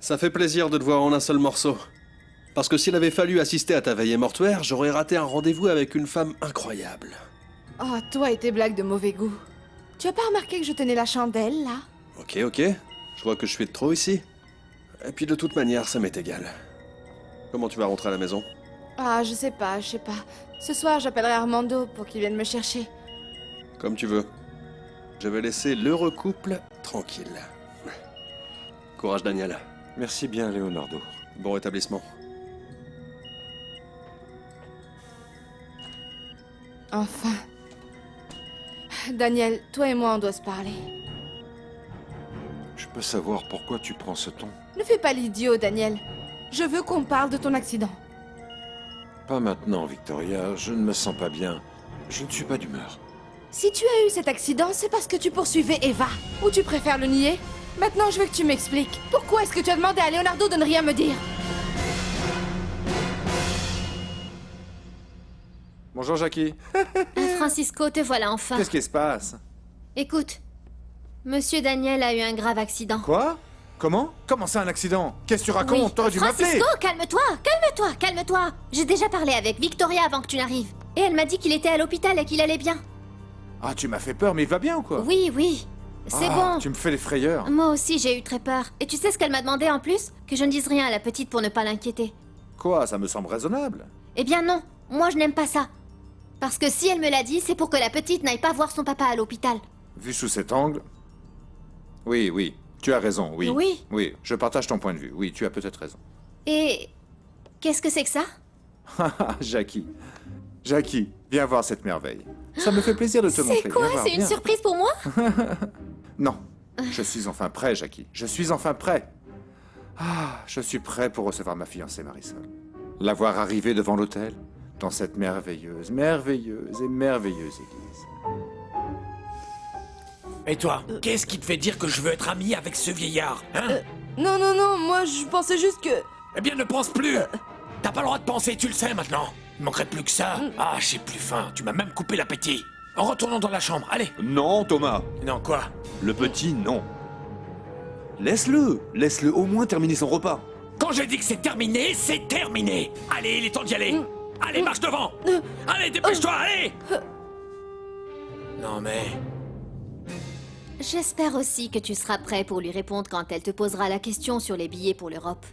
Ça fait plaisir de te voir en un seul morceau. Parce que s'il avait fallu assister à ta veillée mortuaire, j'aurais raté un rendez-vous avec une femme incroyable. Oh, toi et tes blagues de mauvais goût. Tu as pas remarqué que je tenais la chandelle, là? Ok, ok. Je vois que je suis de trop ici. Et puis de toute manière, ça m'est égal. Comment tu vas rentrer à la maison? Ah, je sais pas. Ce soir, j'appellerai Armando pour qu'il vienne me chercher. Comme tu veux. Je vais laisser l'heureux couple tranquille. Courage, Daniel. Merci bien, Leonardo. Bon rétablissement. Enfin. Daniel, toi et moi, on doit se parler. Je peux savoir pourquoi tu prends ce ton? Ne fais pas l'idiot, Daniel. Je veux qu'on parle de ton accident. Pas maintenant, Victoria. Je ne me sens pas bien. Je ne suis pas d'humeur. Si tu as eu cet accident, c'est parce que tu poursuivais Eva. Ou tu préfères le nier? Maintenant, je veux que tu m'expliques. Pourquoi est-ce que tu as demandé à Leonardo de ne rien me dire? Bonjour, Jackie. Francisco, te voilà enfin. Qu'est-ce qui se passe? Écoute, Monsieur Daniel a eu un grave accident. Quoi? Comment? Comment c'est un accident? Qu'est-ce que tu racontes? Oui. T'aurais dû m'appeler! Francisco, calme-toi, calme-toi, calme-toi. J'ai déjà parlé avec Victoria avant que tu n'arrives. Et elle m'a dit qu'il était à l'hôpital et qu'il allait bien. Ah, tu m'as fait peur, mais il va bien ou quoi? Oui, oui, c'est Ah, bon. tu me fais les frayeurs. Moi aussi, j'ai eu très peur. Et tu sais ce qu'elle m'a demandé en plus? Que je ne dise rien à la petite pour ne pas l'inquiéter. Quoi? Ça me semble raisonnable. Eh bien non, moi je n'aime pas ça. Parce que si elle me l'a dit, c'est pour que la petite n'aille pas voir son papa à l'hôpital. Vu sous cet angle... Oui, oui, tu as raison, oui. Oui. Oui, je partage ton point de vue. Oui, tu as peut-être raison. Et... qu'est-ce que c'est que ça? Haha, Jackie. Jackie, viens voir cette merveille. Ça me fait plaisir de te montrer. C'est quoi? Viens voir, C'est une viens. surprise pour moi? Non, je suis enfin prêt, Jackie. Je suis enfin prêt. Ah, je suis prêt pour recevoir ma fiancée Marisol. La voir arriver devant l'hôtel, dans cette merveilleuse, merveilleuse et merveilleuse église. Et toi, qu'est-ce qui te fait dire que je veux être ami avec ce vieillard, hein? Non, non, non, moi je pensais juste que... Eh bien, ne pense plus! T'as pas le droit de penser, tu le sais maintenant! Il manquerait plus que ça! Ah, j'ai plus faim, tu m'as même coupé l'appétit! En retournant dans la chambre, allez! Non, Thomas. Non, quoi? Le petit, non. Laisse-le. Laisse-le au moins terminer son repas. Quand j'ai dit que c'est terminé, c'est terminé! Allez, il est temps d'y aller! Allez, marche devant! Allez, dépêche-toi, allez! Non mais... J'espère aussi que tu seras prêt pour lui répondre quand elle te posera la question sur les billets pour l'Europe.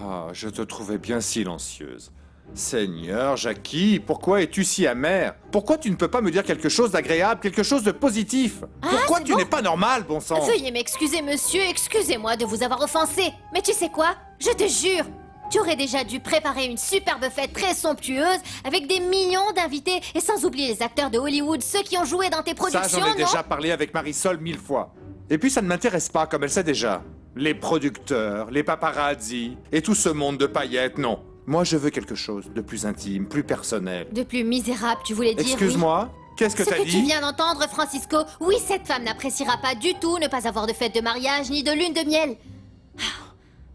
Ah, je te trouvais bien silencieuse. Seigneur, Jackie, pourquoi es-tu si amère? Pourquoi tu ne peux pas me dire quelque chose d'agréable, quelque chose de positif? Pourquoi c'est tu bon. n'es pas normal, bon sang? Veuillez m'excuser, monsieur, excusez-moi de vous avoir offensé. Mais tu sais quoi? Je te jure, tu aurais déjà dû préparer une superbe fête très somptueuse avec des millions d'invités et sans oublier les acteurs de Hollywood, ceux qui ont joué dans tes Ça, productions, j'en ai non? déjà parlé avec Marisol 1000 fois. Et puis, ça ne m'intéresse pas, comme elle sait déjà. Les producteurs, les paparazzi, et tout ce monde de paillettes, non. Moi, je veux quelque chose de plus intime, plus personnel. De plus misérable, tu voulais dire, oui. Excuse-moi, qu'est-ce que Ce t'as que dit? tu viens d'entendre, Francisco, oui, cette femme n'appréciera pas du tout ne pas avoir de fête de mariage ni de lune de miel.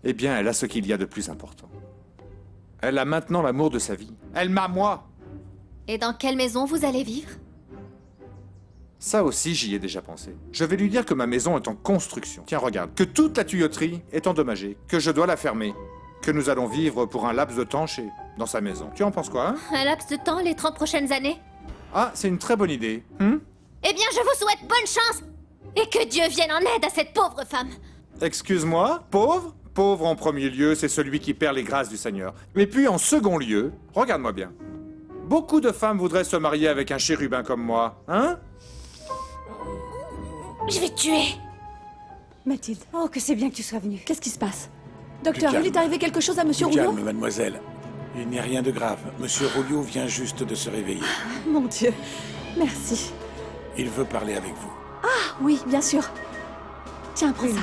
Eh bien, elle a ce qu'il y a de plus important. Elle a maintenant l'amour de sa vie. Elle m'a, moi. Et dans quelle maison vous allez vivre? Ça aussi, j'y ai déjà pensé. Je vais lui dire que ma maison est en construction. Tiens, regarde, que toute la tuyauterie est endommagée, que je dois la fermer, que nous allons vivre pour un laps de temps dans sa maison. Tu en penses quoi, hein? Un laps de temps, les 30 prochaines années? Ah, c'est une très bonne idée. Eh bien, je vous souhaite bonne chance! Et que Dieu vienne en aide à cette pauvre femme! Excuse-moi, pauvre? Pauvre en premier lieu, c'est celui qui perd les grâces du Seigneur. Et puis en second lieu, regarde-moi bien. Beaucoup de femmes voudraient se marier avec un chérubin comme moi, hein? Je vais te tuer! Mathilde, oh que c'est bien que tu sois venue. Qu'est-ce qui se passe? Docteur, calme. il est arrivé quelque chose à Monsieur Plus Rouleau? calme, mademoiselle. Il n'y a rien de grave. Monsieur Rouleau vient juste de se réveiller. Mon Dieu, merci. Il veut parler avec vous. Ah oui, bien sûr. Tiens, prends ça.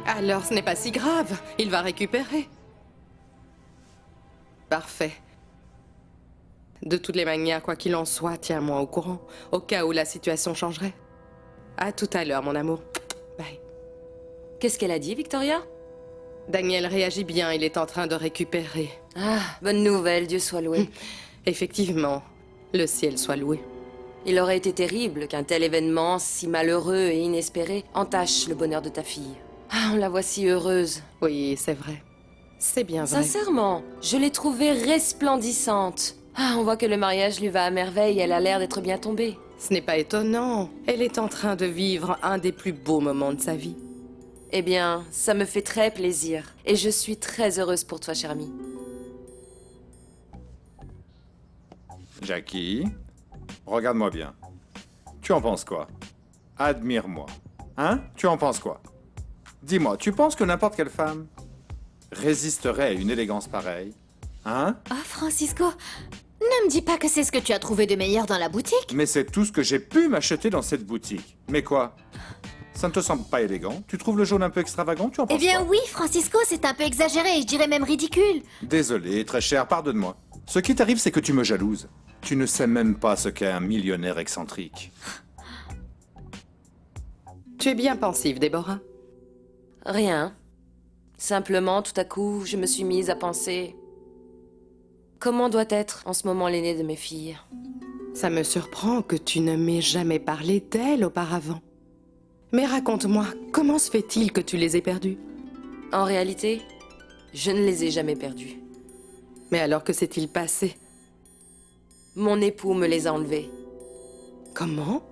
Alors ce n'est pas si grave, il va récupérer. Parfait. De toutes les manières, quoi qu'il en soit, tiens-moi au courant, au cas où la situation changerait. À tout à l'heure, mon amour. Bye. Qu'est-ce qu'elle a dit, Victoria? Daniel réagit bien, il est en train de récupérer. Ah, bonne nouvelle, Dieu soit loué. Effectivement, le ciel soit loué. Il aurait été terrible qu'un tel événement, si malheureux et inespéré, entache le bonheur de ta fille. Ah, on la voit si heureuse. Oui, c'est vrai. C'est bien vrai. Sincèrement, je l'ai trouvée resplendissante. Ah, on voit que le mariage lui va à merveille, elle a l'air d'être bien tombée. Ce n'est pas étonnant. Elle est en train de vivre un des plus beaux moments de sa vie. Eh bien, ça me fait très plaisir. Et je suis très heureuse pour toi, cher ami. Jackie, regarde-moi bien. Tu en penses quoi? Admire-moi. Hein? Tu en penses quoi? Dis-moi, tu penses que n'importe quelle femme résisterait à une élégance pareille? Hein? Oh, Francisco, ne me dis pas que c'est ce que tu as trouvé de meilleur dans la boutique. Mais c'est tout ce que j'ai pu m'acheter dans cette boutique. Mais quoi? Ça ne te semble pas élégant? Tu trouves le jaune un peu extravagant? Tu en penses Eh bien quoi? oui, Francisco, c'est un peu exagéré, je dirais même ridicule. Désolé, très cher, pardonne-moi. Ce qui t'arrive, c'est que tu me jalouses. Tu ne sais même pas ce qu'est un millionnaire excentrique. Tu es bien pensive, Déborah. Rien. Simplement, tout à coup, je me suis mise à penser... Comment doit être en ce moment l'aînée de mes filles? Ça me surprend que tu ne m'aies jamais parlé d'elle auparavant. Mais raconte-moi, comment se fait-il que tu les aies perdues? En réalité, je ne les ai jamais perdues. Mais alors que s'est-il passé? Mon époux me les a enlevées. Comment?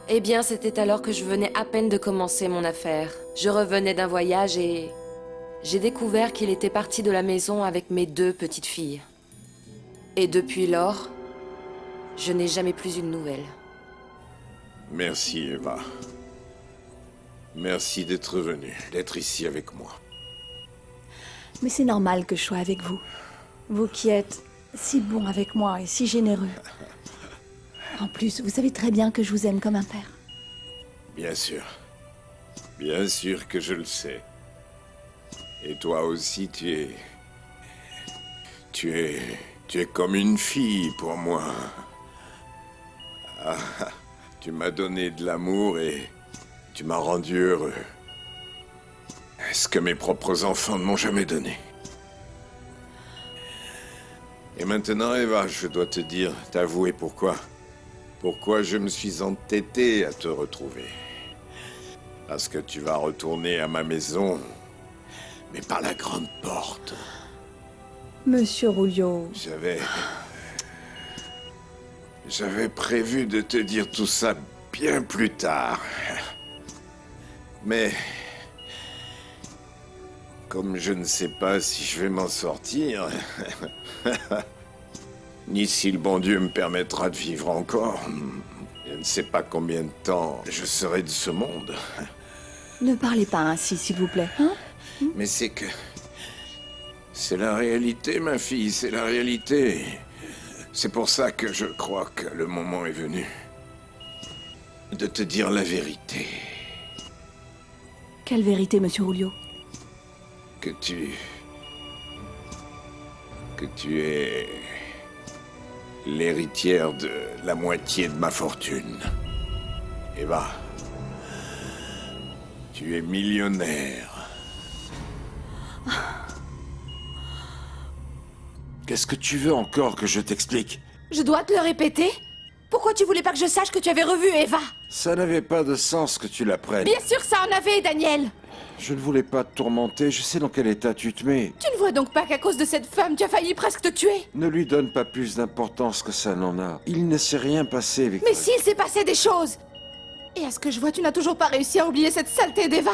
Eh bien, c'était alors que je venais à peine de commencer mon affaire. Je revenais d'un voyage et... j'ai découvert qu'il était parti de la maison avec mes 2 petites filles. Et depuis lors, je n'ai jamais plus eu de nouvelles. Merci, Eva. Merci d'être venue, d'être ici avec moi. Mais c'est normal que je sois avec vous. Vous qui êtes si bon avec moi et si généreux. En plus, vous savez très bien que je vous aime comme un père. Bien sûr. Bien sûr que je le sais. Et toi aussi, tu es comme une fille pour moi. Ah, tu m'as donné de l'amour et tu m'as rendu heureux. Ce que mes propres enfants ne m'ont jamais donné. Et maintenant, Eva, je dois te dire, t'avouer pourquoi. Pourquoi je me suis entêté à te retrouver. Parce que tu vas retourner à ma maison, mais par la grande porte. Monsieur Rulio. J'avais prévu de te dire tout ça bien plus tard. Mais... comme je ne sais pas si je vais m'en sortir... ni si le bon Dieu me permettra de vivre encore... je ne sais pas combien de temps je serai de ce monde. Ne parlez pas ainsi, s'il vous plaît, hein? Mais c'est que... c'est la réalité, ma fille, c'est la réalité. C'est pour ça que je crois que le moment est venu de te dire la vérité. Quelle vérité, monsieur Rulio? Que tu es l'héritière de la moitié de ma fortune. Eva, tu es millionnaire. Qu'est-ce que tu veux encore que je t'explique? Je dois te le répéter? Pourquoi tu voulais pas que je sache que tu avais revu Eva? Ça n'avait pas de sens que tu l'apprennes. Bien sûr ça en avait, Daniel! Je ne voulais pas te tourmenter, je sais dans quel état tu te mets. Tu ne vois donc pas qu'à cause de cette femme, tu as failli presque te tuer? Ne lui donne pas plus d'importance que ça n'en a. Il ne s'est rien passé, Victor. Mais s'il s'est passé des choses! Et à ce que je vois, tu n'as toujours pas réussi à oublier cette saleté d'Eva!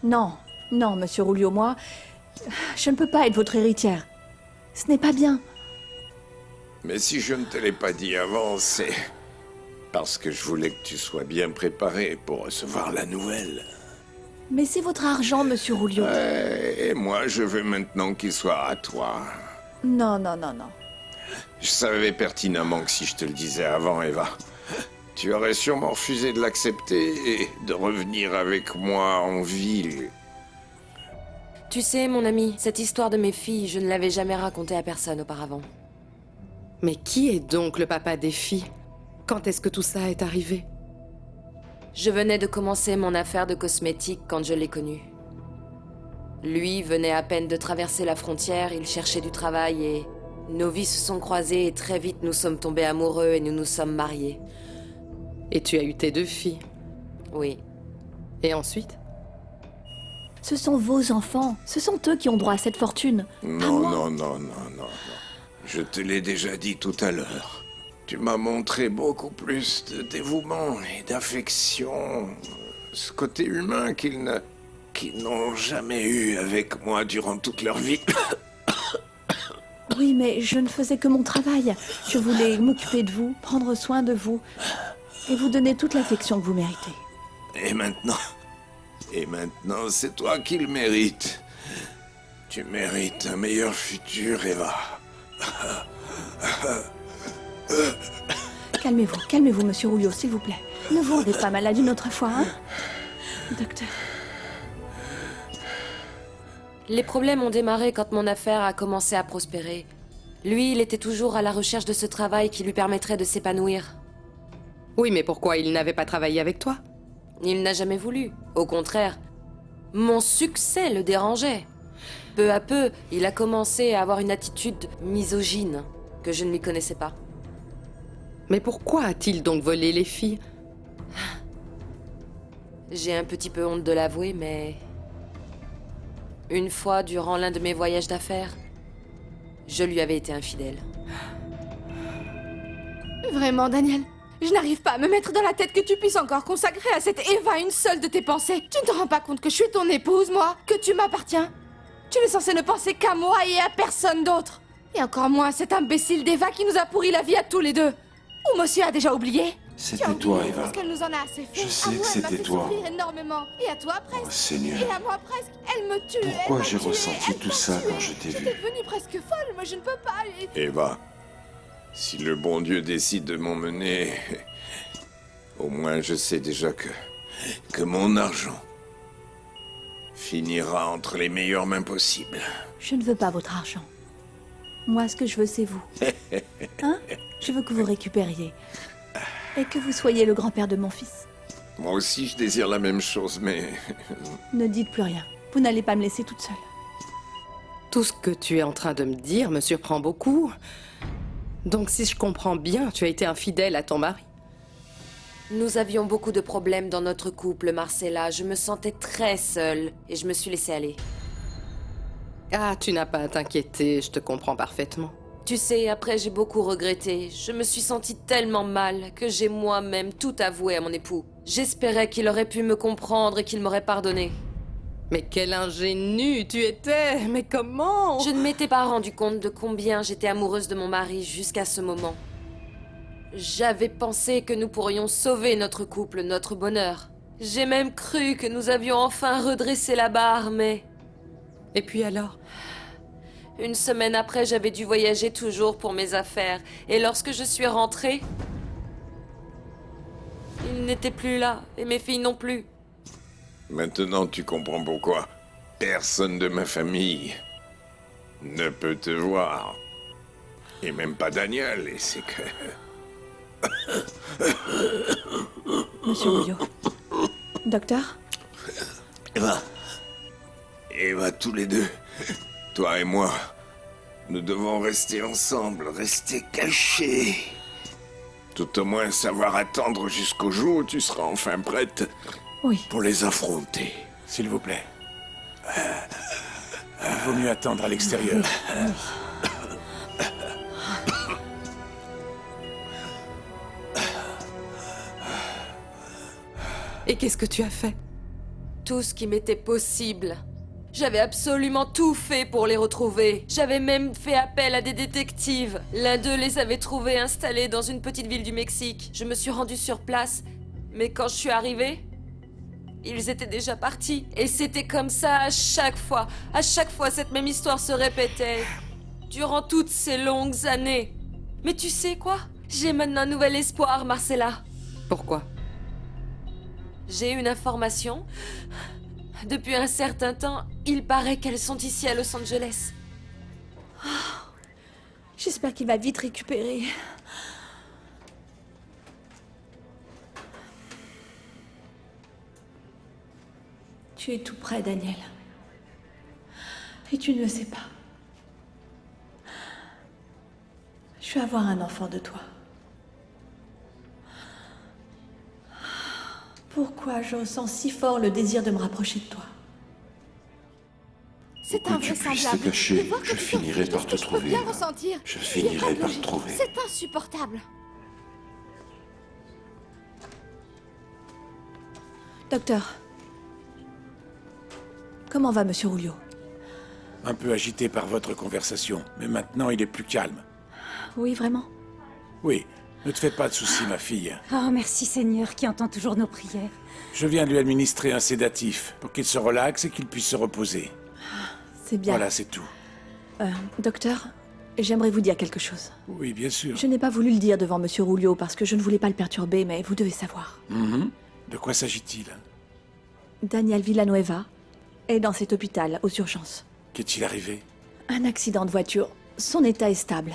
Non, non, monsieur Rulio, moi, je ne peux pas être votre héritière. Ce n'est pas bien. Mais si je ne te l'ai pas dit avant, c'est parce que je voulais que tu sois bien préparé pour recevoir la nouvelle. Mais c'est votre argent, monsieur Rulio. Et moi, je veux maintenant qu'il soit à toi. Non, non, non, non. Je savais pertinemment que si je te le disais avant, Eva, tu aurais sûrement refusé de l'accepter et de revenir avec moi en ville. Tu sais, mon ami, cette histoire de mes filles, je ne l'avais jamais racontée à personne auparavant. Mais qui est donc le papa des filles? Quand est-ce que tout ça est arrivé? Je venais de commencer mon affaire de cosmétiques quand je l'ai connu. Lui venait à peine de traverser la frontière, il cherchait du travail et Nos vies se sont croisées et très vite nous sommes tombés amoureux et nous nous sommes mariés. Et tu as eu tes 2 filles. Oui. Et ensuite? Ce sont vos enfants. Ce sont eux qui ont droit à cette fortune. Non, non, non, non, non, non. Je te l'ai déjà dit tout à l'heure. Tu m'as montré beaucoup plus de dévouement et d'affection. Ce côté humain qu'ils n'ont jamais eu avec moi durant toute leur vie. Oui, mais je ne faisais que mon travail. Je voulais m'occuper de vous, prendre soin de vous et vous donner toute l'affection que vous méritez. Et maintenant, c'est toi qui le mérites. Tu mérites un meilleur futur, Eva. Calmez-vous, monsieur Rouillot, s'il vous plaît. Ne vous rendez pas malade une autre fois, hein? Docteur. Les problèmes ont démarré quand mon affaire a commencé à prospérer. Lui, il était toujours à la recherche de ce travail qui lui permettrait de s'épanouir. Oui, mais pourquoi il n'avait pas travaillé avec toi? Il n'a jamais voulu. Au contraire, mon succès le dérangeait. Peu à peu, il a commencé à avoir une attitude misogyne que je ne lui connaissais pas. Mais pourquoi a-t-il donc volé les filles? J'ai un petit peu honte de l'avouer, mais... Une fois, durant l'un de mes voyages d'affaires, je lui avais été infidèle. Vraiment, Daniel, je n'arrive pas à me mettre dans la tête que tu puisses encore consacrer à cette Eva une seule de tes pensées. Tu ne te rends pas compte que je suis ton épouse, moi? Que tu m'appartiens? Tu n'es censé ne penser qu'à moi et à personne d'autre. Et encore moins à cet imbécile d'Eva qui nous a pourri la vie à tous les deux. Ou monsieur a déjà oublié? C'était toi, Eva. Parce qu'elle nous en a assez fait. Je sais À moi, que elle m'a c'était fait toi. souffrir énormément. Et à toi presque. Oh, Seigneur. Et à moi presque. Elle me tue. Pourquoi elle m'a j'ai tué, ressenti elle tout m'a ça tué. quand je t'ai vu? J'étais devenue presque folle. Moi, je ne peux pas. Eva, si le bon Dieu décide de m'emmener, au moins je sais déjà que mon argent finira entre les meilleures mains possibles. Je ne veux pas votre argent. Moi, ce que je veux, c'est vous. Hein? Je veux que vous récupériez. Et que vous soyez le grand-père de mon fils. Moi aussi, je désire la même chose, mais... Ne dites plus rien. Vous n'allez pas me laisser toute seule. Tout ce que tu es en train de me dire me surprend beaucoup. Donc si je comprends bien, tu as été infidèle à ton mari. Nous avions beaucoup de problèmes dans notre couple, Marcella. Je me sentais très seule et je me suis laissée aller. Ah, tu n'as pas à t'inquiéter, je te comprends parfaitement. Tu sais, après j'ai beaucoup regretté. Je me suis sentie tellement mal que j'ai moi-même tout avoué à mon époux. J'espérais qu'il aurait pu me comprendre et qu'il m'aurait pardonné. Mais quel ingénu tu étais! Mais comment? Je ne m'étais pas rendu compte de combien j'étais amoureuse de mon mari jusqu'à ce moment. J'avais pensé que nous pourrions sauver notre couple, notre bonheur. J'ai même cru que nous avions enfin redressé la barre, mais... Et puis alors? Une semaine après, j'avais dû voyager toujours pour mes affaires. Et lorsque je suis rentrée... il n'était plus là, et mes filles non plus. Maintenant, tu comprends pourquoi personne de ma famille ne peut te voir. Et même pas Daniel, et c'est que... Monsieur Rouillot. Docteur? Eva, tous les deux, toi et moi, nous devons rester ensemble, rester cachés. Tout au moins savoir attendre jusqu'au jour où tu seras enfin prête Oui. pour les affronter. S'il vous plaît. Il vaut mieux attendre à l'extérieur. Et qu'est-ce que tu as fait? Tout ce qui m'était possible. J'avais absolument tout fait pour les retrouver. J'avais même fait appel à des détectives. L'un d'eux les avait trouvés installés dans une petite ville du Mexique. Je me suis rendue sur place, mais quand je suis arrivée, ils étaient déjà partis. Et c'était comme ça à chaque fois. À chaque fois, cette même histoire se répétait. Durant toutes ces longues années. Mais tu sais quoi? J'ai maintenant un nouvel espoir, Marcella. Pourquoi? J'ai une information. Depuis un certain temps, il paraît qu'elles sont ici à Los Angeles. J'espère qu'il va vite récupérer. Tu es tout près, Daniel. Et tu ne le sais pas. Je vais avoir un enfant de toi. Pourquoi je ressens si fort le désir de me rapprocher de toi? C'est Où que tu puisses te invraisemblable. cacher, De voir que je tu finirai te par refuses te de ce que je peux trouver, bien Eva. ressentir. Je Il y a finirai pas de par te logique. trouver. C'est insupportable. Docteur, comment va Monsieur Rulio? Un peu agité par votre conversation, mais maintenant il est plus calme. Oui, vraiment? Oui, ne te fais pas de soucis, ma fille. Oh, merci Seigneur qui entend toujours nos prières. Je viens de lui administrer un sédatif pour qu'il se relaxe et qu'il puisse se reposer. C'est bien. Voilà, c'est tout. Docteur, j'aimerais vous dire quelque chose. Oui, bien sûr. Je n'ai pas voulu le dire devant Monsieur Rulio parce que je ne voulais pas le perturber, mais vous devez savoir. Mhm. De quoi s'agit-il? Daniel Villanueva est dans cet hôpital aux urgences. Qu'est-il arrivé? Un accident de voiture. Son état est stable.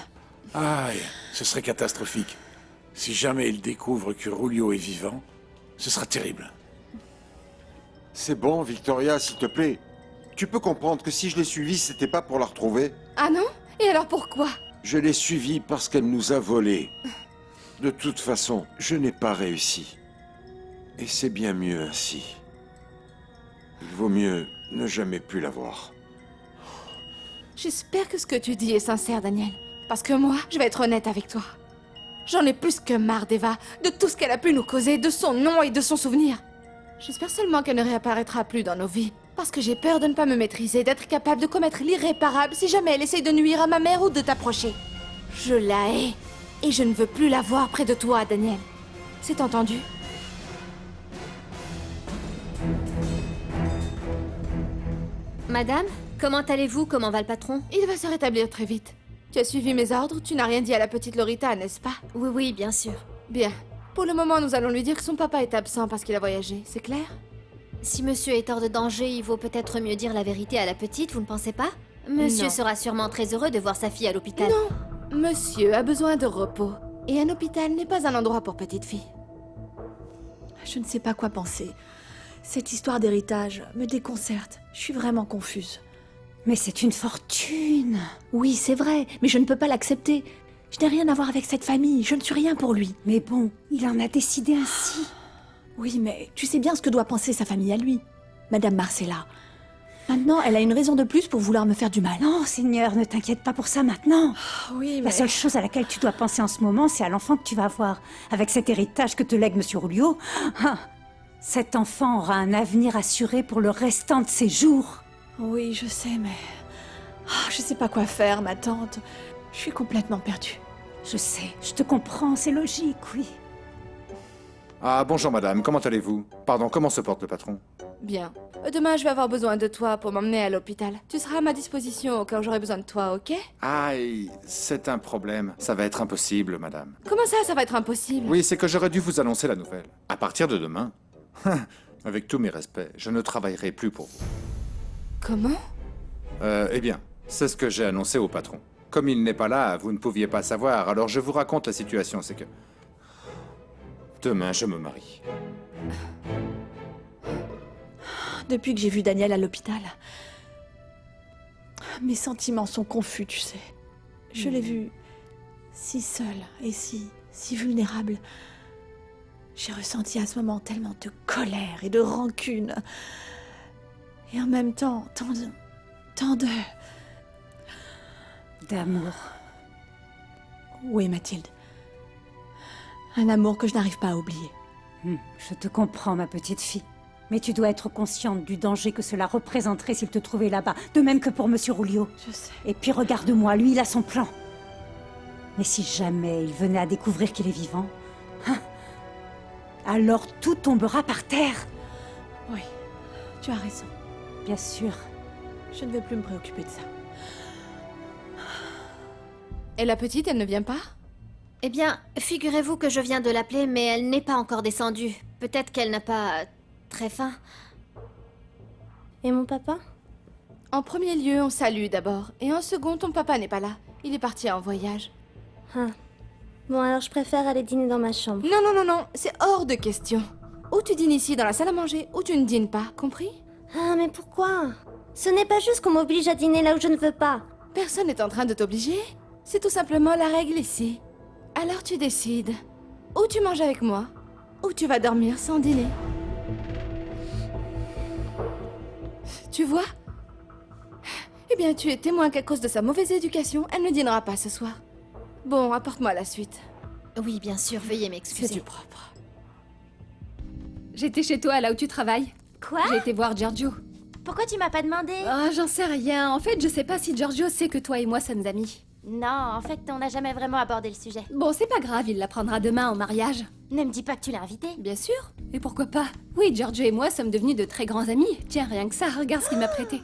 Aïe, ce serait catastrophique. Si jamais il découvre que Rulio est vivant, ce sera terrible. C'est bon, Victoria, s'il te plaît. Tu peux comprendre que si je l'ai suivie, c'était pas pour la retrouver. Ah non? Et alors pourquoi? Je l'ai suivie parce qu'elle nous a volés. De toute façon, je n'ai pas réussi. Et c'est bien mieux ainsi. Il vaut mieux ne jamais plus la voir. J'espère que ce que tu dis est sincère, Daniel. Parce que moi, je vais être honnête avec toi. J'en ai plus que marre d'Eva, de tout ce qu'elle a pu nous causer, de son nom et de son souvenir. J'espère seulement qu'elle ne réapparaîtra plus dans nos vies. Parce que j'ai peur de ne pas me maîtriser, d'être capable de commettre l'irréparable si jamais elle essaye de nuire à ma mère ou de t'approcher. Je la hais. Et je ne veux plus la voir près de toi, Daniel. C'est entendu? Madame, comment allez-vous? Comment va le patron? Il va se rétablir très vite. Tu as suivi mes ordres, tu n'as rien dit à la petite Lorita, n'est-ce pas? Oui, oui, bien sûr. Bien. Pour le moment, nous allons lui dire que son papa est absent parce qu'il a voyagé, c'est clair? Si monsieur est hors de danger, il vaut peut-être mieux dire la vérité à la petite, vous ne pensez pas? Monsieur Non. sera sûrement très heureux de voir sa fille à l'hôpital. Non, monsieur a besoin de repos. Et un hôpital n'est pas un endroit pour petite fille. Je ne sais pas quoi penser. Cette histoire d'héritage me déconcerte. Je suis vraiment confuse. Mais c'est une fortune. Oui, c'est vrai, mais je ne peux pas l'accepter. Je n'ai rien à voir avec cette famille, je ne suis rien pour lui. Mais bon, il en a décidé ainsi. Oui, mais tu sais bien ce que doit penser sa famille à lui. Madame Marcella. Maintenant, elle a une raison de plus pour vouloir me faire du mal. Non, Seigneur, ne t'inquiète pas pour ça maintenant. Oui, La seule chose à laquelle tu dois penser en ce moment, c'est à l'enfant que tu vas avoir. Avec cet héritage que te lègue Monsieur Rulio, cet enfant aura un avenir assuré pour le restant de ses jours. Oui, je sais, mais... je sais pas quoi faire, ma tante. Je suis complètement perdue. Je sais, je te comprends, c'est logique, oui. Ah, bonjour madame, comment allez-vous? Pardon, comment se porte le patron? Bien. Demain, je vais avoir besoin de toi pour m'emmener à l'hôpital. Tu seras à ma disposition au cas où j'aurai besoin de toi, ok? Aïe, c'est un problème. Ça va être impossible, madame. Comment ça va être impossible? Oui, c'est que j'aurais dû vous annoncer la nouvelle. À partir de demain, avec tous mes respects, je ne travaillerai plus pour vous. Comment? Eh bien, c'est ce que j'ai annoncé au patron. Comme il n'est pas là, vous ne pouviez pas savoir, alors je vous raconte la situation, c'est que... Demain, je me marie. Depuis que j'ai vu Daniel à l'hôpital, mes sentiments sont confus, tu sais. Je l'ai vu si seul et si vulnérable. J'ai ressenti à ce moment tellement de colère et de rancune. Et en même temps, tant de... D'amour. Oui, Mathilde. Un amour que je n'arrive pas à oublier. Je te comprends, ma petite fille. Mais tu dois être consciente du danger que cela représenterait s'il te trouvait là-bas. De même que pour Monsieur Rulio. Je sais. Et puis regarde-moi, lui, il a son plan. Mais si jamais il venait à découvrir qu'il est vivant, alors tout tombera par terre. Oui, tu as raison. Bien sûr. Je ne vais plus me préoccuper de ça. Et la petite, elle ne vient pas? Eh bien, figurez-vous que je viens de l'appeler, mais elle n'est pas encore descendue. Peut-être qu'elle n'a pas très faim. Et mon papa? En premier lieu, on salue d'abord. Et en second, ton papa n'est pas là. Il est parti en voyage. Bon, alors je préfère aller dîner dans ma chambre. Non, c'est hors de question. Ou tu dînes ici dans la salle à manger, ou tu ne dînes pas, compris? Ah, mais pourquoi? Ce n'est pas juste qu'on m'oblige à dîner là où je ne veux pas. Personne n'est en train de t'obliger. C'est tout simplement la règle ici. Alors tu décides. Ou tu manges avec moi, ou tu vas dormir sans dîner. Tu vois? Eh bien, tu es témoin qu'à cause de sa mauvaise éducation, elle ne dînera pas ce soir. Bon, apporte-moi la suite. Oui, bien sûr, veuillez m'excuser. C'est du propre. J'étais chez toi, là où tu travailles. Quoi? J'ai été voir Giorgio. Pourquoi tu m'as pas demandé? Ah, j'en sais rien. En fait, je sais pas si Giorgio sait que toi et moi sommes amis. Non, en fait, on n'a jamais vraiment abordé le sujet. Bon, c'est pas grave, il l'apprendra demain au mariage. Ne me dis pas que tu l'as invité. Bien sûr. Et pourquoi pas? Oui, Giorgio et moi sommes devenus de très grands amis. Tiens, rien que ça, regarde ce qu'il m'a prêté.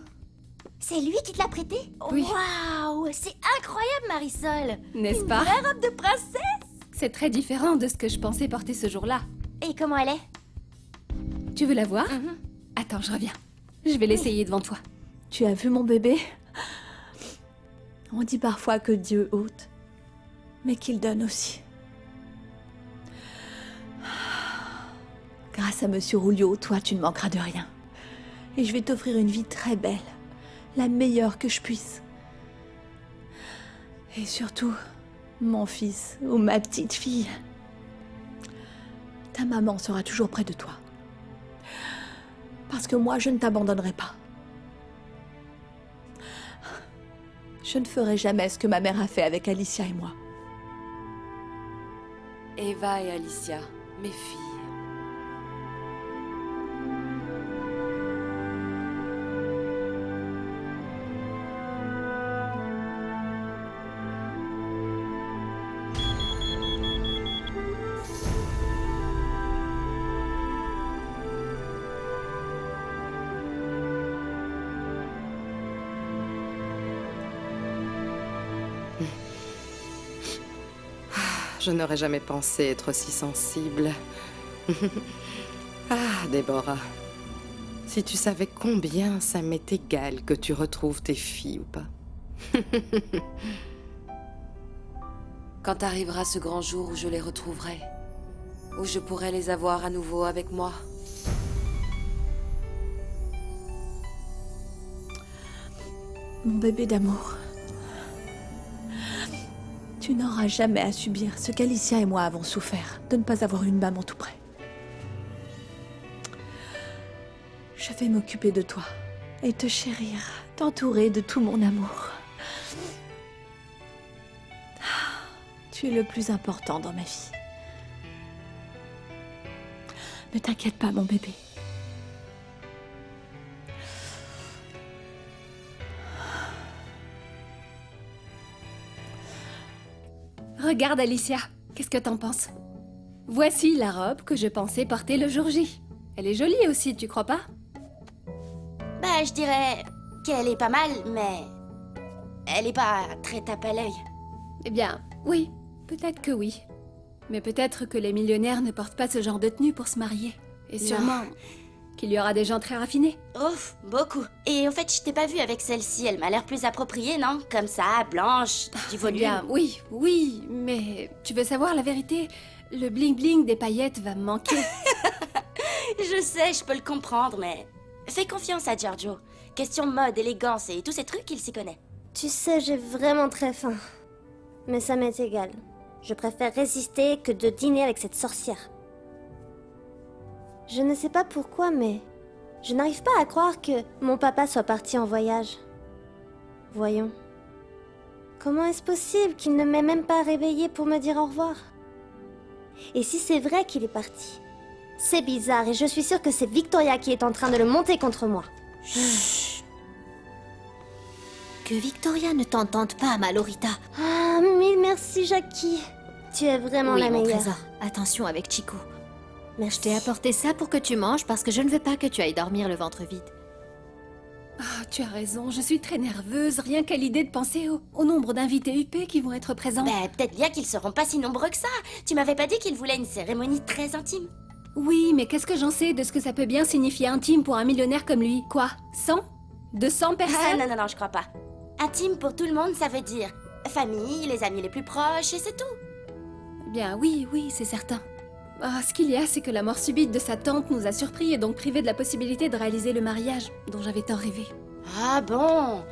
C'est lui qui te l'a prêté? Oui. Waouh, c'est incroyable, Marisol. N'est-ce pas? Une vraie robe de princesse. C'est très différent de ce que je pensais porter ce jour-là. Et comment elle est? Tu veux la voir? Attends, je reviens. Je vais l'essayer devant toi. Tu as vu mon bébé? On dit parfois que Dieu ôte, mais qu'il donne aussi. Grâce à Monsieur Rulio, toi, tu ne manqueras de rien. Et je vais t'offrir une vie très belle, la meilleure que je puisse. Et surtout, mon fils ou ma petite fille, ta maman sera toujours près de toi. Parce que moi, je ne t'abandonnerai pas. Je ne ferai jamais ce que ma mère a fait avec Alicia et moi. Eva et Alicia, mes filles. Je n'aurais jamais pensé être aussi sensible. Ah, Déborah. Si tu savais combien ça m'est égal que tu retrouves tes filles ou pas. Quand arrivera ce grand jour où je les retrouverai, où je pourrai les avoir à nouveau avec moi. Mon bébé d'amour. Tu n'auras jamais à subir ce qu'Alicia et moi avons souffert, de ne pas avoir une maman tout près. Je vais m'occuper de toi et te chérir, t'entourer de tout mon amour. Tu es le plus important dans ma vie. Ne t'inquiète pas, mon bébé. Regarde, Alicia. Qu'est-ce que t'en penses? Voici la robe que je pensais porter le jour J. Elle est jolie aussi, tu crois pas? Bah, je dirais qu'elle est pas mal, mais elle est pas très tape à l'œil. Eh bien, oui. Peut-être que oui. Mais peut-être que les millionnaires ne portent pas ce genre de tenue pour se marier. Et sûrement qu'il y aura des gens très raffinés. Ouf, beaucoup. Et en fait, je t'ai pas vue avec celle-ci. Elle m'a l'air plus appropriée, non? Comme ça, blanche, du volume. Bien, oui, mais tu veux savoir la vérité? Le bling-bling des paillettes va me manquer. Je sais, je peux le comprendre, mais fais confiance à Giorgio. Question mode, élégance et tous ces trucs, il s'y connaît. Tu sais, j'ai vraiment très faim. Mais ça m'est égal. Je préfère résister que de dîner avec cette sorcière. Je ne sais pas pourquoi, mais je n'arrive pas à croire que mon papa soit parti en voyage. Voyons. Comment est-ce possible qu'il ne m'ait même pas réveillée pour me dire au revoir? Et si c'est vrai qu'il est parti? C'est bizarre et je suis sûre que c'est Victoria qui est en train de le monter contre moi. Chut. Que Victoria ne t'entende pas, Malorita. Ah, mille merci, Jackie. Tu es vraiment Oui, la mon meilleure. trésor. Attention avec Chico. Merci. Je t'ai apporté ça pour que tu manges parce que je ne veux pas que tu ailles dormir le ventre vide. Ah, tu as raison, je suis très nerveuse, rien qu'à l'idée de penser au nombre d'invités UP qui vont être présents. Ben, peut-être bien qu'ils seront pas si nombreux que ça. Tu m'avais pas dit qu'ils voulaient une cérémonie très intime. Oui, mais qu'est-ce que j'en sais de ce que ça peut bien signifier intime pour un millionnaire comme lui? Quoi? 100? 200 personnes? Ah non, je crois pas. Intime pour tout le monde, ça veut dire famille, les amis les plus proches, et c'est tout. Bien, oui, c'est certain. Ah, ce qu'il y a, c'est que la mort subite de sa tante nous a surpris et donc privé de la possibilité de réaliser le mariage dont j'avais tant rêvé. Ah bon?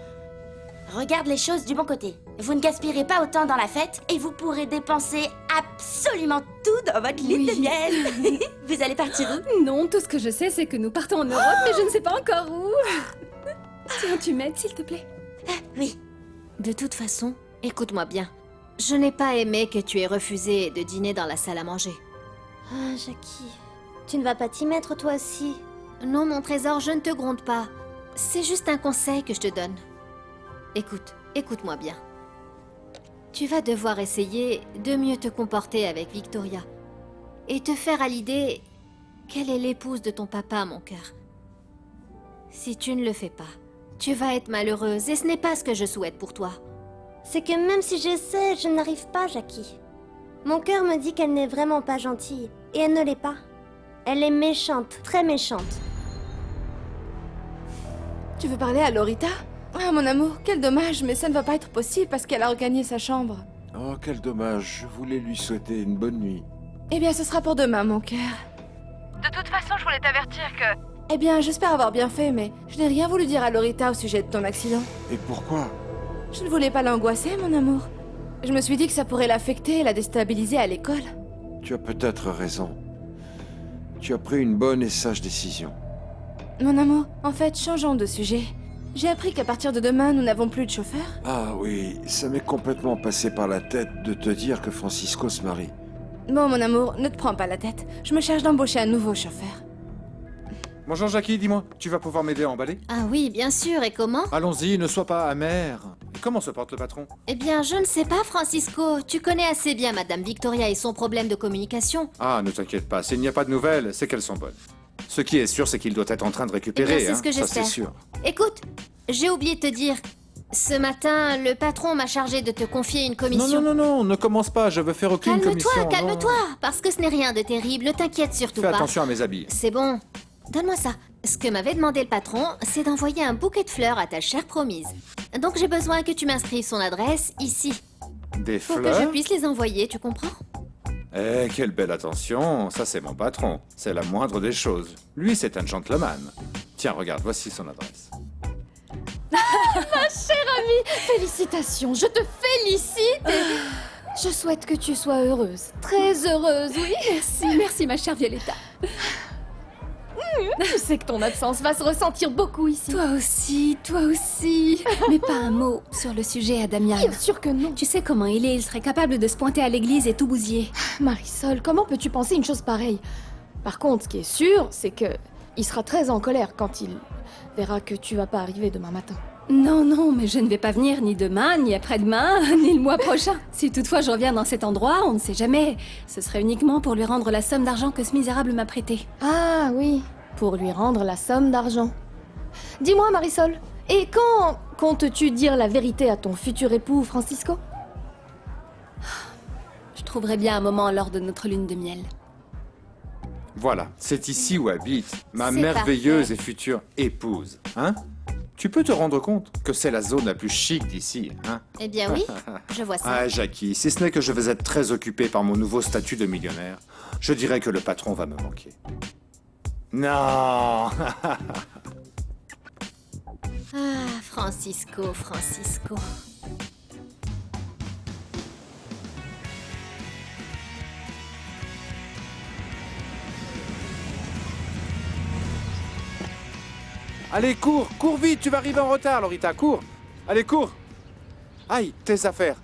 Regarde les choses du bon côté. Vous ne gaspillerez pas autant dans la fête et vous pourrez dépenser absolument tout dans votre lune de miel. Vous allez partir où? Non, tout ce que je sais, c'est que nous partons en Europe, mais je ne sais pas encore où. Tiens, tu m'aides, s'il te plaît? Oui. De toute façon, écoute-moi bien. Je n'ai pas aimé que tu aies refusé de dîner dans la salle à manger. Ah, Jackie, tu ne vas pas t'y mettre toi aussi. Non, mon trésor, je ne te gronde pas. C'est juste un conseil que je te donne. Écoute-moi bien. Tu vas devoir essayer de mieux te comporter avec Victoria. Et te faire à l'idée qu'elle est l'épouse de ton papa, mon cœur. Si tu ne le fais pas, tu vas être malheureuse et ce n'est pas ce que je souhaite pour toi. C'est que même si j'essaie, je n'arrive pas, Jackie. Mon cœur me dit qu'elle n'est vraiment pas gentille. Et elle ne l'est pas. Elle est méchante, très méchante. Tu veux parler à Lorita? Ah, mon amour, quel dommage, mais ça ne va pas être possible parce qu'elle a regagné sa chambre. Oh, quel dommage. Je voulais lui souhaiter une bonne nuit. Eh bien, ce sera pour demain, mon cœur. De toute façon, je voulais t'avertir que... Eh bien, j'espère avoir bien fait, mais je n'ai rien voulu dire à Lorita au sujet de ton accident. Et pourquoi? Je ne voulais pas l'angoisser, mon amour. Je me suis dit que ça pourrait l'affecter et la déstabiliser à l'école. Tu as peut-être raison. Tu as pris une bonne et sage décision. Mon amour, en fait, changeons de sujet. J'ai appris qu'à partir de demain, nous n'avons plus de chauffeur. Ah oui, ça m'est complètement passé par la tête de te dire que Francisco se marie. Bon, mon amour, ne te prends pas la tête. Je me charge d'embaucher un nouveau chauffeur. Bonjour Jackie, dis-moi, tu vas pouvoir m'aider à emballer? Ah oui, bien sûr, et comment? Allons-y, ne sois pas amer. Et comment se porte le patron? Eh bien, je ne sais pas, Francisco. Tu connais assez bien Madame Victoria et son problème de communication. Ah, ne t'inquiète pas, s'il n'y a pas de nouvelles, c'est qu'elles sont bonnes. Ce qui est sûr, c'est qu'il doit être en train de récupérer, Eh bien, c'est ce que ça j'espère. c'est sûr. Écoute, j'ai oublié de te dire. Ce matin, le patron m'a chargé de te confier une commission. Non, ne commence pas, je veux faire aucune commission. Calme-toi, parce que ce n'est rien de terrible, ne t'inquiète surtout Fais pas. attention à mes habits. C'est bon. Donne-moi ça. Ce que m'avait demandé le patron, c'est d'envoyer un bouquet de fleurs à ta chère promise. Donc j'ai besoin que tu m'inscrives son adresse ici. Des Pour fleurs? que je puisse les envoyer, tu comprends? Eh, quelle belle attention, ça c'est mon patron. C'est la moindre des choses. Lui, c'est un gentleman. Tiens, regarde, voici son adresse. Ma chère amie, félicitations, je te félicite et je souhaite que tu sois heureuse, très heureuse, oui. Merci ma chère Violetta. Tu sais que ton absence va se ressentir beaucoup ici. Toi aussi. Mais pas un mot sur le sujet à Damian. Bien sûr que non. Tu sais comment il serait capable de se pointer à l'église et tout bousiller. Marisol, comment peux-tu penser une chose pareille? Par contre, ce qui est sûr, c'est que il sera très en colère quand il verra que tu vas pas arriver demain matin. Non, mais je ne vais pas venir ni demain, ni après-demain, ni le mois prochain. Si toutefois je reviens dans cet endroit, on ne sait jamais. Ce serait uniquement pour lui rendre la somme d'argent que ce misérable m'a prêté. Ah oui, pour lui rendre la somme d'argent. Dis-moi, Marisol, et quand comptes-tu dire la vérité à ton futur époux, Francisco? Je trouverai bien un moment lors de notre lune de miel. Voilà, c'est ici où habite ma C'est merveilleuse parfait. et future épouse, hein? Tu peux te rendre compte que c'est la zone la plus chic d'ici, hein? Eh bien oui, je vois ça. Ah, Jackie, si ce n'est que je vais être très occupé par mon nouveau statut de millionnaire, je dirais que le patron va me manquer. Non! Ah, Francisco. Allez, cours vite, tu vas arriver en retard, Lorita, cours! Allez, cours! Aïe, tes affaires!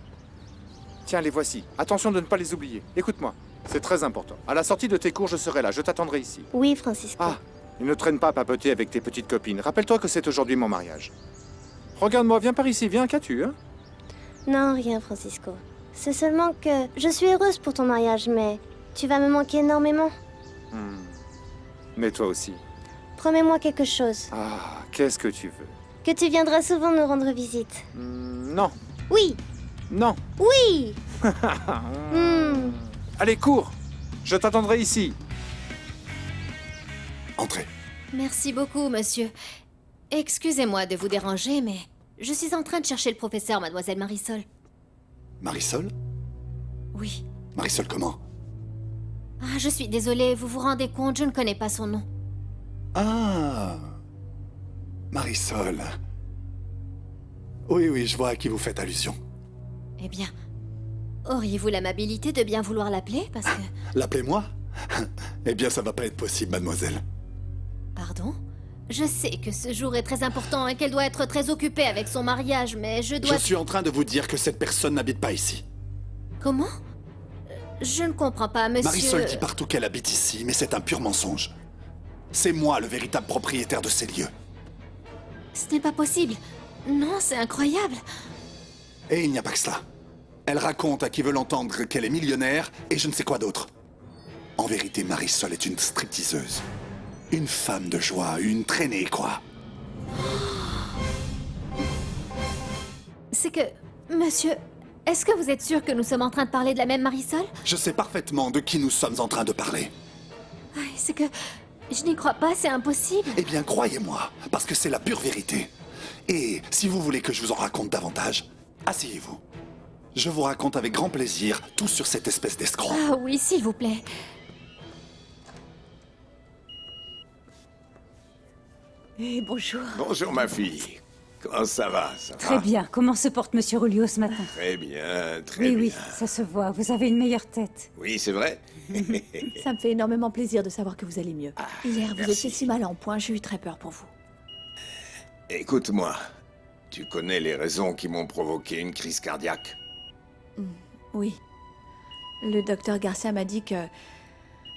Tiens, les voici. Attention de ne pas les oublier. Écoute-moi, c'est très important. À la sortie de tes cours, je serai là, je t'attendrai ici. Oui, Francisco. Ah, et ne traîne pas à papoter avec tes petites copines. Rappelle-toi que c'est aujourd'hui mon mariage. Regarde-moi, viens par ici, viens, qu'as-tu, hein? Non, rien, Francisco. C'est seulement que je suis heureuse pour ton mariage, mais tu vas me manquer énormément. Mais toi aussi. Promets-moi quelque chose. Ah, qu'est-ce que tu veux? Que tu viendras souvent nous rendre visite. Non, Oui, non. oui. Allez, cours! Je t'attendrai ici. Entrez. Merci beaucoup, monsieur. Excusez-moi de vous déranger, mais je suis en train de chercher le professeur, mademoiselle Marisol. Marisol? Oui. Marisol comment? Ah, je suis désolée, vous vous rendez compte, je ne connais pas son nom. Ah, Marisol. Oui, je vois à qui vous faites allusion. Eh bien, auriez-vous l'amabilité de bien vouloir l'appeler parce que... L'appelez-moi? Eh bien, ça va pas être possible, mademoiselle. Pardon? Je sais que ce jour est très important et qu'elle doit être très occupée avec son mariage, mais je dois... Je suis en train de vous dire que cette personne n'habite pas ici. Comment? Je ne comprends pas, monsieur... Marisol dit partout qu'elle habite ici, mais c'est un pur mensonge. C'est moi le véritable propriétaire de ces lieux. Ce n'est pas possible. Non, c'est incroyable. Et il n'y a pas que cela. Elle raconte à qui veut l'entendre qu'elle est millionnaire et je ne sais quoi d'autre. En vérité, Marisol est une stripteaseuse. Une femme de joie, une traînée, quoi. C'est que... Monsieur, est-ce que vous êtes sûr que nous sommes en train de parler de la même Marisol? Je sais parfaitement de qui nous sommes en train de parler. C'est que... Je n'y crois pas, c'est impossible. Eh bien, croyez-moi, parce que c'est la pure vérité. Et si vous voulez que je vous en raconte davantage, asseyez-vous. Je vous raconte avec grand plaisir tout sur cette espèce d'escroc. Ah oui, s'il vous plaît. Eh, bonjour. Bonjour, ma fille. Comment ça va, Très bien. Comment se porte Monsieur Rulio ce matin? Très bien, très Oui, bien. oui, ça se voit. Vous avez une meilleure tête. Oui, c'est vrai. Ça me fait énormément plaisir de savoir que vous allez mieux. Hier, vous merci. étiez si mal en point, j'ai eu très peur pour vous. Écoute-moi, tu connais les raisons qui m'ont provoqué une crise cardiaque? Oui. Le docteur Garcia m'a dit que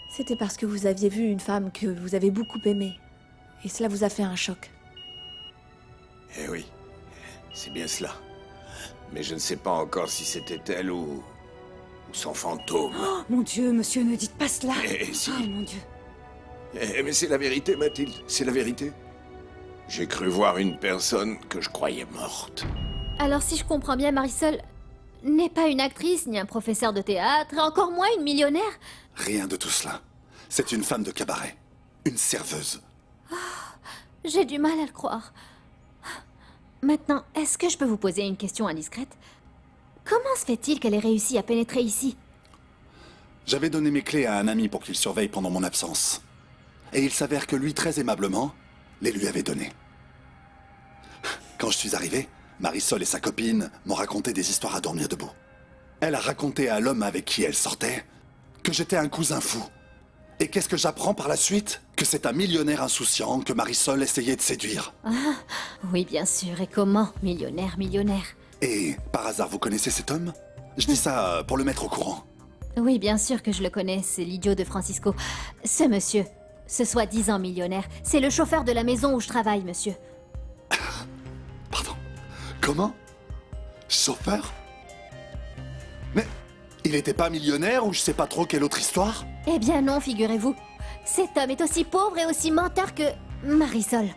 c'était parce que vous aviez vu une femme que vous avez beaucoup aimée. Et cela vous a fait un choc. Eh oui, c'est bien cela. Mais je ne sais pas encore si c'était elle ou son fantôme. Oh, mon Dieu, monsieur, ne dites pas cela. Eh, si. Oh, mon Dieu. Mais c'est la vérité, Mathilde, c'est la vérité. J'ai cru voir une personne que je croyais morte. Alors si je comprends bien, Marisol n'est pas une actrice, ni un professeur de théâtre, et encore moins une millionnaire. Rien de tout cela. C'est une femme de cabaret. Une serveuse. J'ai du mal à le croire. Maintenant, est-ce que je peux vous poser une question indiscrète? Comment se fait-il qu'elle ait réussi à pénétrer ici? J'avais donné mes clés à un ami pour qu'il surveille pendant mon absence. Et il s'avère que lui, très aimablement, les lui avait données. Quand je suis arrivé, Marisol et sa copine m'ont raconté des histoires à dormir debout. Elle a raconté à l'homme avec qui elle sortait que j'étais un cousin fou. Et qu'est-ce que j'apprends par la suite? Que c'est un millionnaire insouciant que Marisol essayait de séduire. Ah, oui, bien sûr. Et comment? Millionnaire. Et, par hasard, vous connaissez cet homme? Je dis ça pour le mettre au courant. Oui, bien sûr que je le connais, c'est l'idiot de Francisco. Ce monsieur, ce soi-disant millionnaire, c'est le chauffeur de la maison où je travaille, monsieur. Comment? Chauffeur? Mais il n'était pas millionnaire ou je sais pas trop quelle autre histoire? Eh bien non, figurez-vous. Cet homme est aussi pauvre et aussi menteur que Marisol.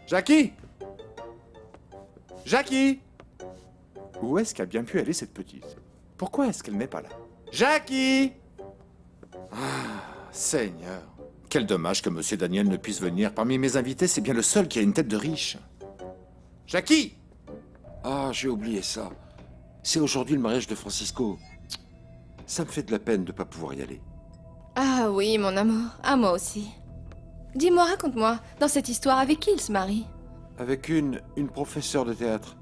Jackie! Jackie! Où est-ce qu'a bien pu aller cette petite? Pourquoi est-ce qu'elle n'est pas là? Jackie! Ah, Seigneur. Quel dommage que Monsieur Daniel ne puisse venir. Parmi mes invités, c'est bien le seul qui a une tête de riche. Jackie! Ah, j'ai oublié ça. C'est aujourd'hui le mariage de Francisco. Ça me fait de la peine de pas pouvoir y aller. Ah oui, mon amour, à moi aussi. Dis-moi, raconte-moi, dans cette histoire, avec qui il se marie? Avec une professeure de théâtre.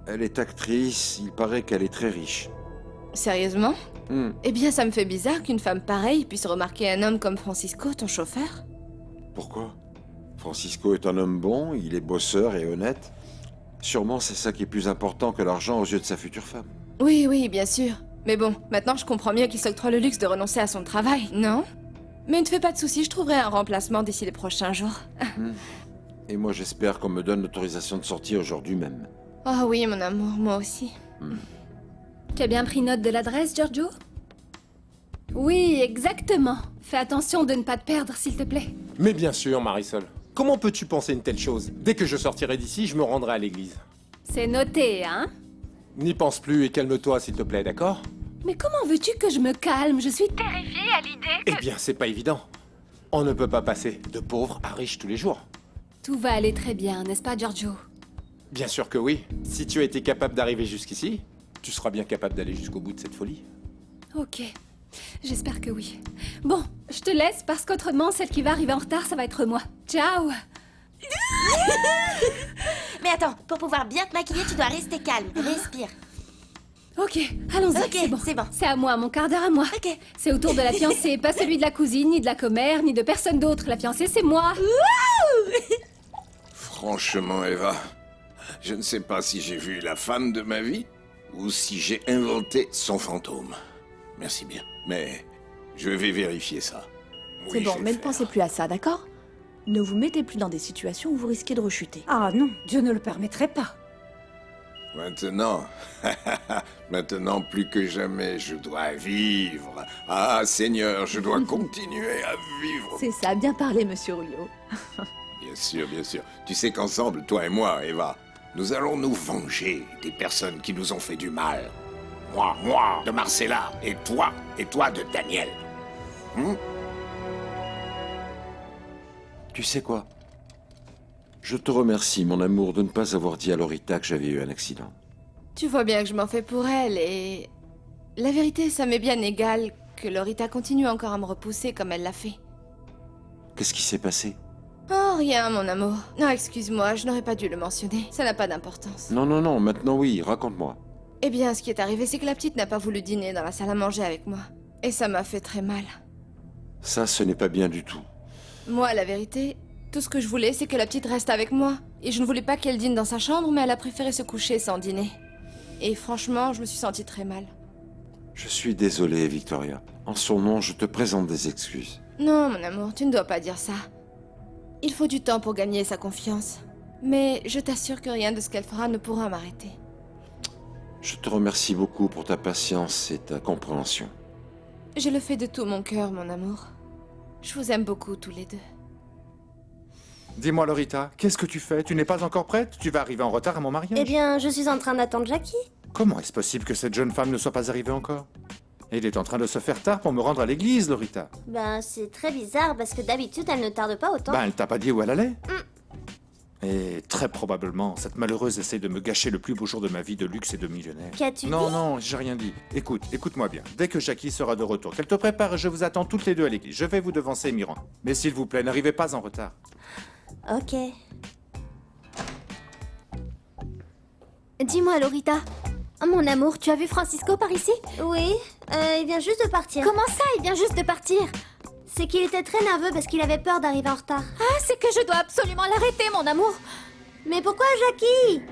Elle est actrice, il paraît qu'elle est très riche. Sérieusement? Eh bien, ça me fait bizarre qu'une femme pareille puisse remarquer un homme comme Francisco, ton chauffeur. Pourquoi? Francisco est un homme bon, il est bosseur et honnête. Sûrement c'est ça qui est plus important que l'argent aux yeux de sa future femme. Oui, bien sûr. Mais bon, maintenant je comprends mieux qu'il s'octroie le luxe de renoncer à son travail, non? Mais ne te fais pas de soucis, je trouverai un remplacement d'ici les prochains jours. Et moi j'espère qu'on me donne l'autorisation de sortir aujourd'hui même. Oh oui, mon amour, moi aussi. Tu as bien pris note de l'adresse, Giorgio? Oui, exactement. Fais attention de ne pas te perdre, s'il te plaît. Mais bien sûr, Marisol. Comment peux-tu penser une telle chose? Dès que je sortirai d'ici, je me rendrai à l'église. C'est noté, hein? N'y pense plus et calme-toi, s'il te plaît, d'accord? Mais comment veux-tu que je me calme? Je suis terrifiée à l'idée que... Eh bien, c'est pas évident. On ne peut pas passer de pauvre à riche tous les jours. Tout va aller très bien, n'est-ce pas, Giorgio? Bien sûr que oui. Si tu as été capable d'arriver jusqu'ici, tu seras bien capable d'aller jusqu'au bout de cette folie. Ok. J'espère que oui. Bon, je te laisse parce qu'autrement, celle qui va arriver en retard, ça va être moi. Ciao! Mais attends, pour pouvoir bien te maquiller, tu dois rester calme. Respire. Ok, allons-y, Ok, c'est bon. C'est à moi, mon quart d'heure à moi. Ok. C'est au tour de la fiancée, pas celui de la cousine, ni de la commère, ni de personne d'autre. La fiancée, c'est moi. Franchement, Eva, je ne sais pas si j'ai vu la femme de ma vie ou si j'ai inventé son fantôme. Merci bien, mais je vais vérifier ça. C'est Oui, bon, je vais mais ne le pensez plus à ça, d'accord? Ne vous mettez plus dans des situations où vous risquez de rechuter. Ah non, Dieu ne le permettrait pas. Maintenant, maintenant plus que jamais, je dois vivre. Ah, Seigneur, je dois continuer à vivre. C'est ça, bien parlé, monsieur Rulio. Bien sûr, bien sûr. Tu sais qu'ensemble, toi et moi, Eva, nous allons nous venger des personnes qui nous ont fait du mal. Moi, de Marcella, et toi de Daniel. Tu sais quoi? Je te remercie, mon amour, de ne pas avoir dit à Lorita que j'avais eu un accident. Tu vois bien que je m'en fais pour elle et... La vérité, ça m'est bien égal que Lorita continue encore à me repousser comme elle l'a fait. Qu'est-ce qui s'est passé? Oh, rien, mon amour. Non, excuse-moi, je n'aurais pas dû le mentionner. Ça n'a pas d'importance. Non, non, non, maintenant oui, raconte-moi. Eh bien, ce qui est arrivé, c'est que la petite n'a pas voulu dîner dans la salle à manger avec moi. Et ça m'a fait très mal. Ça, ce n'est pas bien du tout. Moi, la vérité, tout ce que je voulais, c'est que la petite reste avec moi. Et je ne voulais pas qu'elle dîne dans sa chambre, mais elle a préféré se coucher sans dîner. Et franchement, je me suis sentie très mal. Je suis désolé, Victoria. En son nom, je te présente des excuses. Non, mon amour, tu ne dois pas dire ça. Il faut du temps pour gagner sa confiance. Mais je t'assure que rien de ce qu'elle fera ne pourra m'arrêter. Je te remercie beaucoup pour ta patience et ta compréhension. Je le fais de tout mon cœur, mon amour. Je vous aime beaucoup tous les deux. Dis-moi, Lorita, qu'est-ce que tu fais? Tu n'es pas encore prête? Tu vas arriver en retard à mon mariage. Eh bien, je suis en train d'attendre Jackie. Comment est-ce possible que cette jeune femme ne soit pas arrivée encore? Il est en train de se faire tard pour me rendre à l'église, Lorita. Ben, c'est très bizarre parce que d'habitude, elle ne tarde pas autant. Ben, elle t'a pas dit où elle allait? Et très probablement, cette malheureuse essaie de me gâcher le plus beau jour de ma vie de luxe et de millionnaire. Qu'as-tu dit? Non, j'ai rien dit. Écoute-moi bien. Dès que Jackie sera de retour, qu'elle te prépare, je vous attends toutes les deux à l'église. Je vais vous devancer, Miran. Mais s'il vous plaît, n'arrivez pas en retard. Ok. Dis-moi, Lorita. Oh, mon amour, tu as vu Francisco par ici? Oui, il vient juste de partir. Comment ça, il vient juste de partir? C'est qu'il était très nerveux parce qu'il avait peur d'arriver en retard. Ah, c'est que je dois absolument l'arrêter, mon amour. Mais pourquoi Jackie?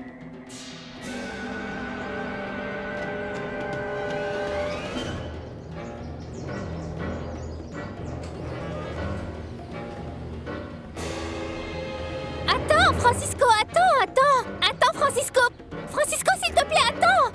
Attends, Francisco, attends, Francisco. Francisco, s'il te plaît, attends.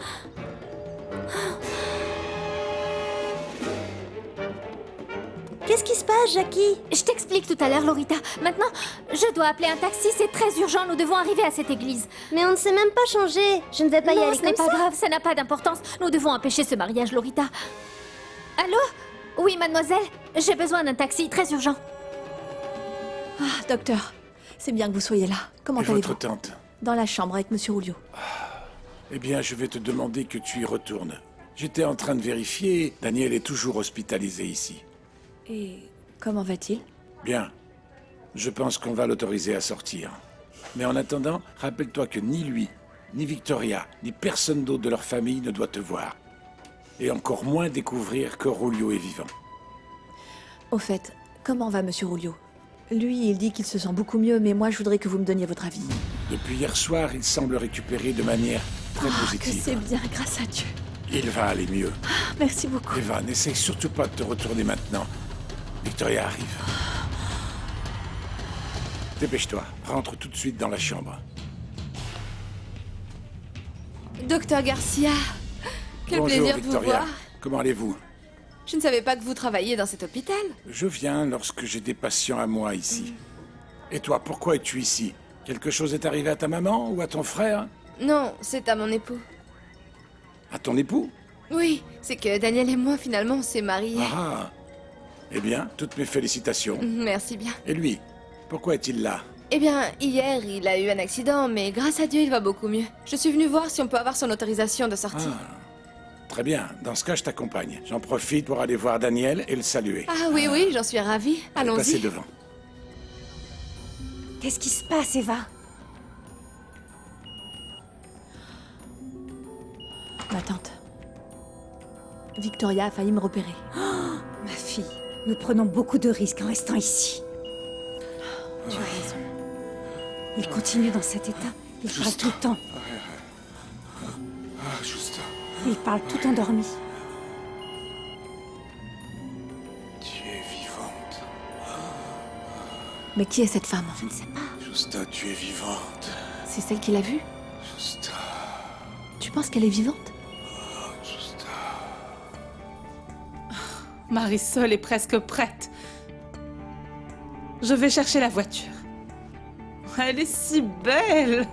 Qu'est-ce qui se passe, Jackie? Je t'explique tout à l'heure, Lorita. Maintenant, je dois appeler un taxi, c'est très urgent, nous devons arriver à cette église. Mais on ne s'est même pas changé. Je ne vais pas y aller ce n'est comme pas ça. grave, ça n'a pas d'importance. Nous devons empêcher ce mariage, Lorita. Allô? Oui, mademoiselle, j'ai besoin d'un taxi, très urgent. Ah, docteur, c'est bien que vous soyez là. Comment Et votre allez-vous? tante? Dans la chambre avec monsieur Rulio. Eh bien, je vais te demander que tu y retournes. J'étais en train de vérifier. Daniel est toujours hospitalisé ici. Et comment va-t-il? Bien. Je pense qu'on va l'autoriser à sortir. Mais en attendant, rappelle-toi que ni lui, ni Victoria, ni personne d'autre de leur famille ne doit te voir. Et encore moins découvrir que Rulio est vivant. Au fait, comment va monsieur Rulio? Lui, il dit qu'il se sent beaucoup mieux, mais moi, je voudrais que vous me donniez votre avis. Depuis hier soir, il semble récupérer de manière très Que positive. c'est bien, grâce à Dieu. Il va aller mieux. Merci beaucoup. Eva, n'essaye surtout pas de te retourner maintenant. Victoria arrive. Dépêche-toi, rentre tout de suite dans la chambre. Docteur Garcia, quel Bonjour, plaisir de vous Victoria. voir. Comment allez-vous? Je ne savais pas que vous travailliez dans cet hôpital. Je viens lorsque j'ai des patients à moi ici. Et toi, pourquoi es-tu ici? Quelque chose est arrivé à ta maman ou à ton frère? Non, c'est à mon époux. À ton époux? Oui, c'est que Daniel et moi, finalement, on s'est mariés. Ah. Eh bien, toutes mes félicitations. Merci bien. Et lui, pourquoi est-il là? Eh bien, hier, il a eu un accident, mais grâce à Dieu, il va beaucoup mieux. Je suis venue voir si on peut avoir son autorisation de sortie. Très bien, dans ce cas, je t'accompagne. J'en profite pour aller voir Daniel et le saluer. Ah oui, oui, j'en suis ravie. Passez Allons-y. devant. Qu'est-ce qui se passe, Eva? Ma tante. Victoria a failli me repérer. Ma fille, nous prenons beaucoup de risques en restant ici. Tu as raison. Il continue dans cet état. Il parle tout le temps. Juste. Il parle tout endormi. Tu es vivante. Mais qui est cette femme? Je ne sais pas. Justa, tu es vivante. C'est celle qui l'a vue? Justa. Tu penses qu'elle est vivante? Justa. Marisol est presque prête. Je vais chercher la voiture. Elle est si belle.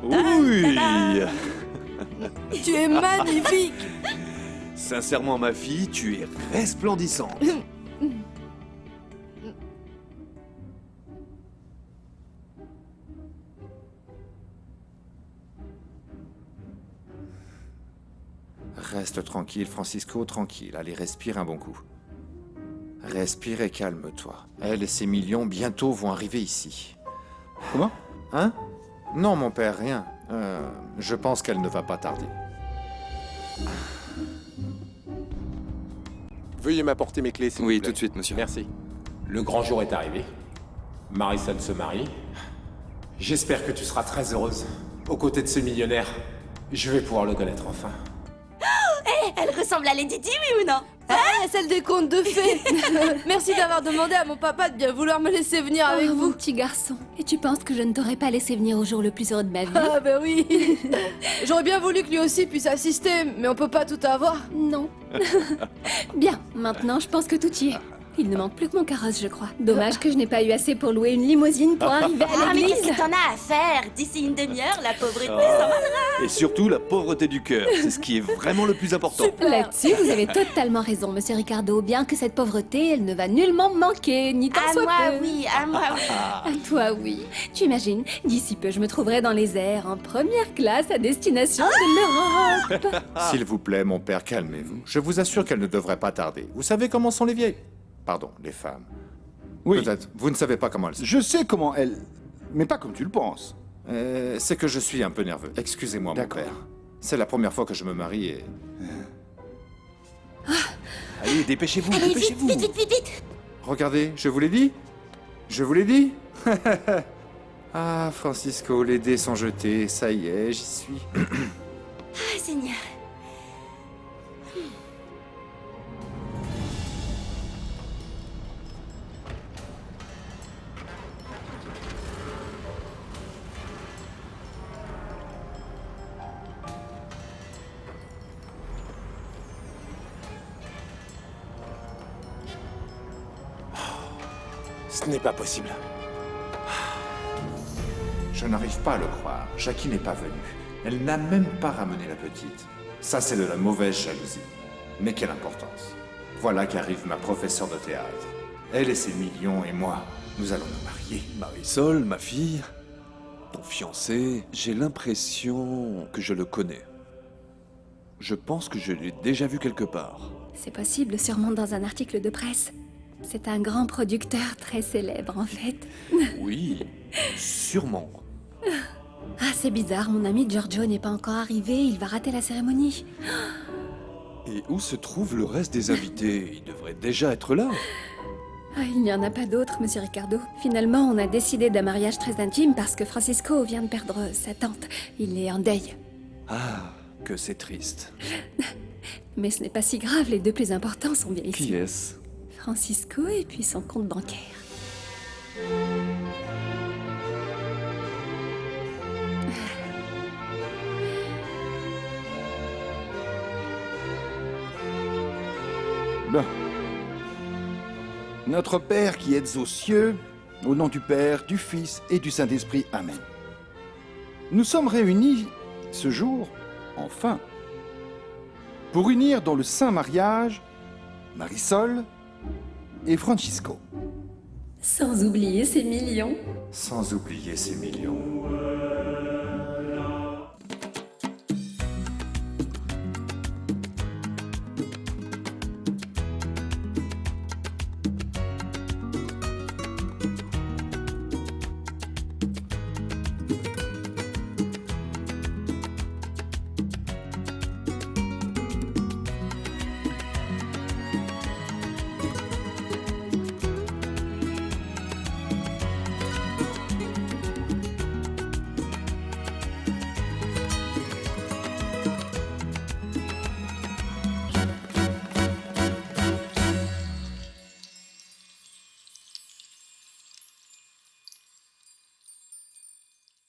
Oui. Tu es magnifique. Sincèrement, ma fille, tu es resplendissante. Reste tranquille, Francisco, tranquille. Allez, respire un bon coup. Respire et calme-toi. Elle et ses millions bientôt vont arriver ici. Comment? Hein? Non, mon père, rien. Je pense qu'elle ne va pas tarder. Veuillez m'apporter mes clés, s'il vous plaît. Oui, tout de suite, monsieur. Merci. Le grand jour est arrivé. Marisol se marie. J'espère que tu seras très heureuse. Aux côtés de ce millionnaire, je vais pouvoir le connaître enfin. Hé, elle ressemble à Lady Di, oui ou non? Ah, celle des contes de fées. Merci d'avoir demandé à mon papa de bien vouloir me laisser venir avec Oh, vous. mon petit garçon. Et tu penses que je ne t'aurais pas laissé venir au jour le plus heureux de ma vie? Ah bah oui. J'aurais bien voulu que lui aussi puisse assister, mais on peut pas tout avoir. Non. Bien, maintenant je pense que tout y est. Il ne manque plus que mon carrosse, je crois. Dommage que je n'ai pas eu assez pour louer une limousine pour arriver Ah, à mais l'église. qu'est-ce que t'en as à faire? D'ici une demi-heure, la pauvreté s'en va. Et surtout, la pauvreté du cœur. C'est ce qui est vraiment le plus important. Là-dessus, vous avez totalement raison, monsieur Ricardo. Bien que cette pauvreté, elle ne va nullement me manquer, ni tant À soit moi, peu. oui, à moi, oui. À toi, oui. Tu imagines, d'ici peu, je me trouverai dans les airs, en première classe, à destination de l'Europe. S'il vous plaît, mon père, calmez-vous. Je vous assure qu'elle ne devrait pas tarder. Vous savez comment sont les vieilles? Pardon, les femmes. Oui. Peut-être. Vous ne savez pas comment elles sont. Je sais comment elle... Mais pas comme tu le penses. C'est que je suis un peu nerveux. Excusez-moi, mon père. C'est la première fois que je me marie et... Allez, dépêchez-vous, Allez, vite, dépêchez-vous. vite, vite, vite, vite. Regardez, je vous l'ai dit. Je vous l'ai dit. Ah, Francisco, les dés sont jetés. Ça y est, j'y suis. Ah, Seigneur. Ce n'est pas possible. Je n'arrive pas à le croire. Jackie n'est pas venue. Elle n'a même pas ramené la petite. Ça, c'est de la mauvaise jalousie. Mais quelle importance. Voilà qu'arrive ma professeure de théâtre. Elle et ses millions et moi, nous allons nous marier. Marisol, ma fille, ton fiancé, j'ai l'impression que je le connais. Je pense que je l'ai déjà vu quelque part. C'est possible, sûrement dans un article de presse. C'est un grand producteur très célèbre, en fait. Oui, sûrement. Ah, c'est bizarre, mon ami Giorgio n'est pas encore arrivé, il va rater la cérémonie. Et où se trouve le reste des invités? Ils devraient déjà être là. Ah, il n'y en a pas d'autres, monsieur Ricardo. Finalement, on a décidé d'un mariage très intime parce que Francisco vient de perdre sa tante. Il est en deuil. Ah, que c'est triste. Mais ce n'est pas si grave, les deux plus importants sont bien ici. Qui est-ce? Francisco et puis son compte bancaire. Bien. Notre Père qui êtes aux cieux, au nom du Père, du Fils et du Saint-Esprit. Amen. Nous sommes réunis ce jour, enfin, pour unir dans le saint mariage Marisol et Francisco. Sans oublier ces millions. Sans oublier ces millions.